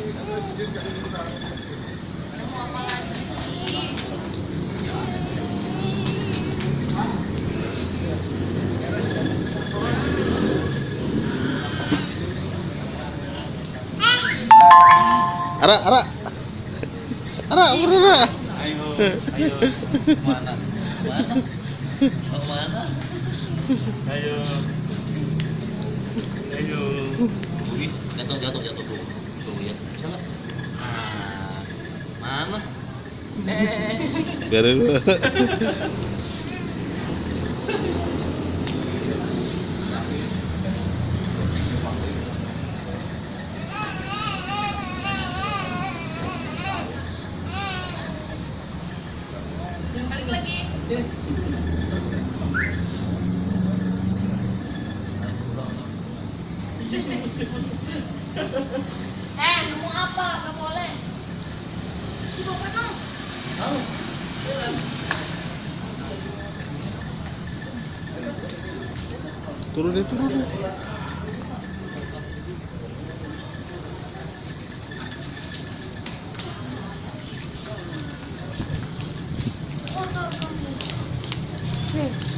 Mau apa lagi? Ara, Ara. Ara, Ara. Ayo, ayo, mana? Mana? Mau mana? Ayo, ayo. Wih, jatuh, jatuh, jatuh tuh, tuh ya, bisa nggak? Ah, mana? Biarin lu. Balik lagi. Nemu apa? Gak boleh. Ibu penuh. Turun deh, turun deh.